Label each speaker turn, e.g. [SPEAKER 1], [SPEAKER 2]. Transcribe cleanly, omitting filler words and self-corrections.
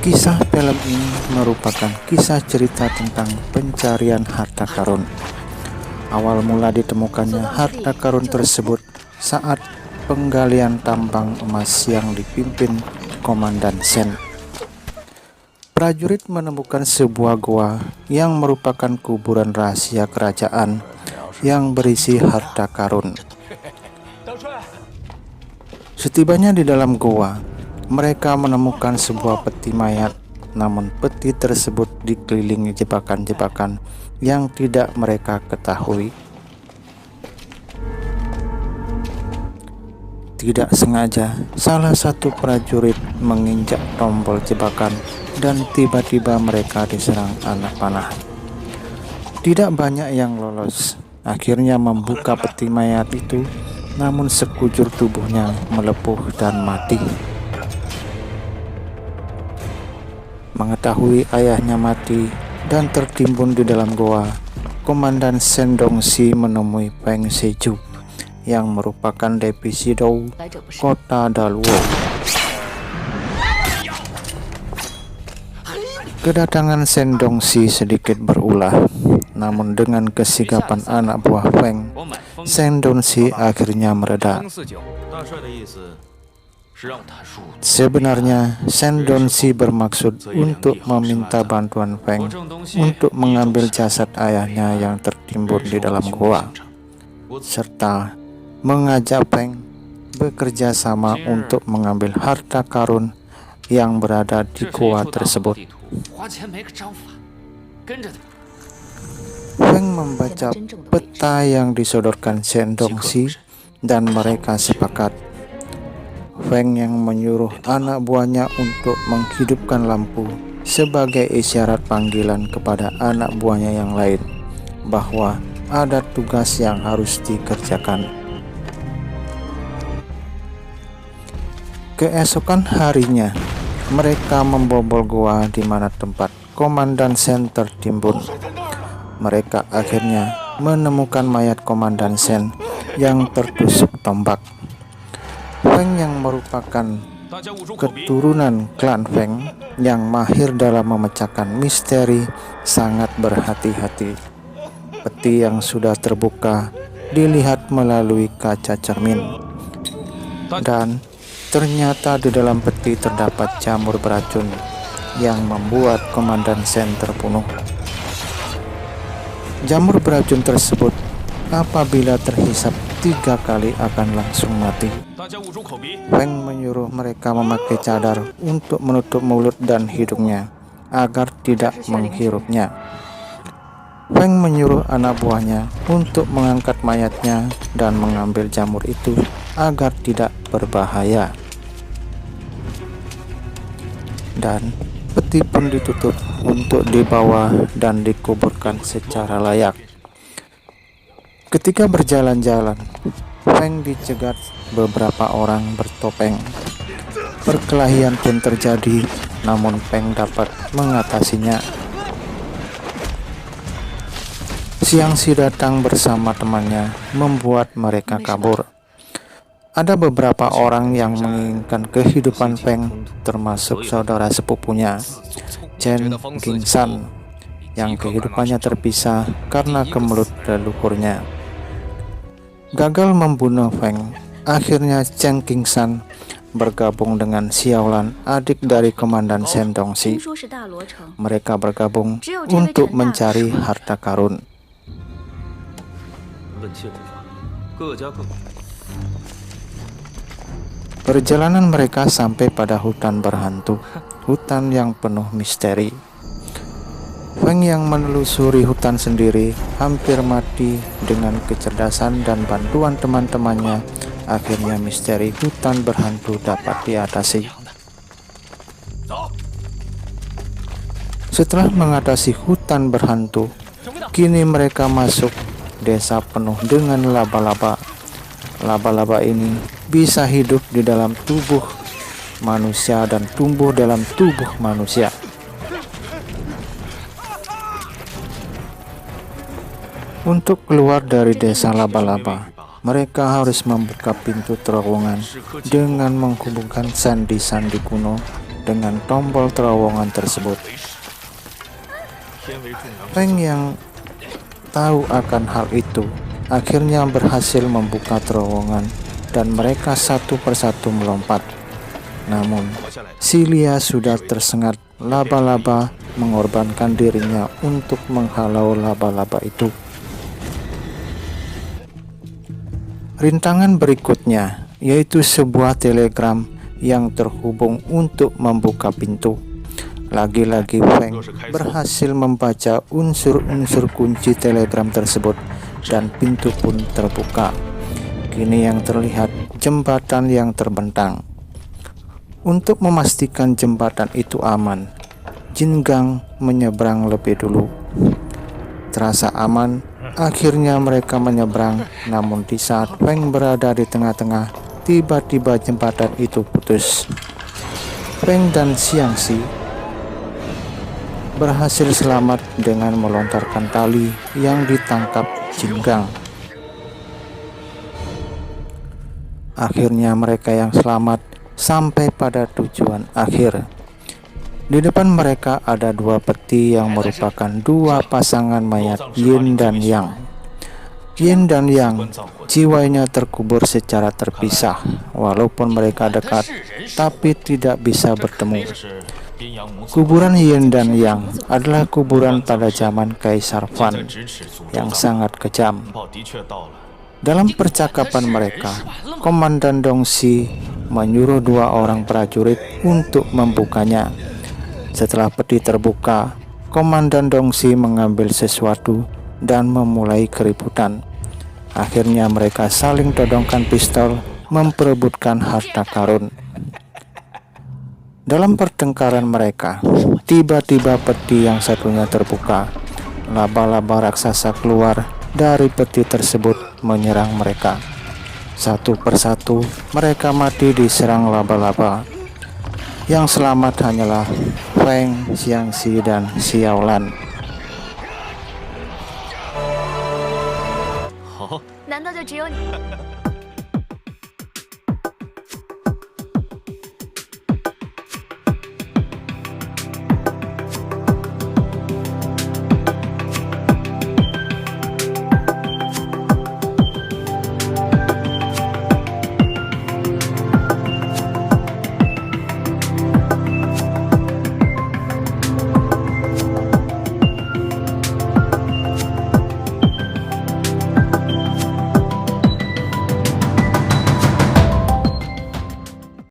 [SPEAKER 1] Kisah film ini merupakan kisah cerita tentang pencarian harta karun. Awal mula ditemukannya harta karun tersebut saat penggalian tambang emas yang dipimpin Komandan Sen. Prajurit menemukan sebuah goa yang merupakan kuburan rahasia kerajaan yang berisi harta karun. Setibanya di dalam goa, mereka menemukan sebuah peti mayat, namun peti tersebut dikelilingi jebakan-jebakan yang tidak mereka ketahui. Tidak sengaja, salah satu prajurit menginjak tombol jebakan dan tiba-tiba mereka diserang anak panah. Tidak banyak yang lolos, akhirnya membuka peti mayat itu, namun sekujur tubuhnya melepuh dan mati. Mengetahui ayahnya mati dan tertimbun di dalam goa, Komandan Sen Dongxi menemui Feng Sheju yang merupakan divisi Dou kota Daluo. Kedatangan Sen Dongxi sedikit berulah, namun dengan kesigapan anak buah Feng, Sen Dongxi akhirnya mereda. Sebenarnya Sen Dongxi bermaksud untuk meminta bantuan Feng untuk mengambil jasad ayahnya yang tertimbun di dalam goa, serta mengajak Feng bekerja sama untuk mengambil harta karun yang berada di goa tersebut. Feng membaca peta yang disodorkan Sen Dongxi dan mereka sepakat. Feng yang menyuruh anak buahnya untuk menghidupkan lampu sebagai isyarat panggilan kepada anak buahnya yang lain bahwa ada tugas yang harus dikerjakan. Keesokan harinya, mereka membobol goa di mana tempat Komandan Sen tertimbun. Mereka akhirnya menemukan mayat Komandan Sen yang tertusuk tombak. Feng yang merupakan keturunan klan Feng yang mahir dalam memecahkan misteri sangat berhati-hati. Peti yang sudah terbuka dilihat melalui kaca cermin, dan ternyata di dalam peti terdapat jamur beracun yang membuat Komandan Sen terbunuh. Jamur beracun tersebut apabila terhisap 3 kali akan langsung mati. Feng menyuruh mereka memakai cadar untuk menutup mulut dan hidungnya agar tidak menghirupnya. Feng menyuruh anak buahnya untuk mengangkat mayatnya dan mengambil jamur itu agar tidak berbahaya. Dan peti pun ditutup untuk dibawa dan dikuburkan secara layak. Ketika berjalan-jalan, Feng dicegat beberapa orang bertopeng. Perkelahian pun terjadi, namun Feng dapat mengatasinya. Xiangxi datang bersama temannya membuat mereka kabur. Ada beberapa orang yang menginginkan kehidupan Feng, termasuk saudara sepupunya, Chen Qingsan, yang kehidupannya terpisah karena kemelut leluhurnya. Gagal membunuh Feng, akhirnya Chen Qingsan bergabung dengan Xiaolan, adik dari Komandan Sen Dongxi. Mereka bergabung untuk mencari harta karun. Perjalanan mereka sampai pada hutan berhantu, hutan yang penuh misteri. Feng yang menelusuri hutan sendiri hampir mati. Dengan kecerdasan dan bantuan teman-temannya, akhirnya misteri hutan berhantu dapat diatasi. Setelah mengatasi hutan berhantu, kini mereka masuk desa penuh dengan laba-laba. Laba-laba ini bisa hidup di dalam tubuh manusia dan tumbuh dalam tubuh manusia. Untuk keluar dari desa laba-laba, mereka harus membuka pintu terowongan dengan menghubungkan sandi-sandi kuno dengan tombol terowongan tersebut. Feng yang tahu akan hal itu akhirnya berhasil membuka terowongan dan mereka satu persatu melompat. Namun, si Lia sudah tersengat laba-laba mengorbankan dirinya untuk menghalau laba-laba itu. Rintangan berikutnya yaitu sebuah telegram yang terhubung untuk membuka pintu. Lagi-lagi Feng berhasil membaca unsur-unsur kunci telegram tersebut dan pintu pun terbuka. Kini yang terlihat jembatan yang terbentang. Untuk memastikan jembatan itu aman, Jin Gang menyeberang lebih dulu. Terasa aman, akhirnya mereka menyeberang. Namun di saat Feng berada di tengah-tengah, tiba-tiba jembatan itu putus. Feng dan Xiangxi berhasil selamat dengan melontarkan tali yang ditangkap Jin Gang. Akhirnya mereka yang selamat sampai pada tujuan akhir. Di depan mereka ada dua peti yang merupakan dua pasangan mayat Yin dan Yang. Yin dan Yang jiwanya terkubur secara terpisah. Walaupun mereka dekat, tapi tidak bisa bertemu. Kuburan Yin dan Yang adalah kuburan pada zaman Kaisar Fan yang sangat kejam. Dalam percakapan mereka, Komandan Dongxi menyuruh dua orang prajurit untuk membukanya. Setelah peti terbuka, Komandan Dongxi mengambil sesuatu dan memulai keributan. Akhirnya mereka saling todongkan pistol memperebutkan harta karun. Dalam pertengkaran mereka, tiba-tiba peti yang satunya terbuka. Laba-laba raksasa keluar dari peti tersebut menyerang mereka. Satu persatu mereka mati diserang laba-laba. Yang selamat hanyalah Feng, Xiangxi, dan Xiaolan.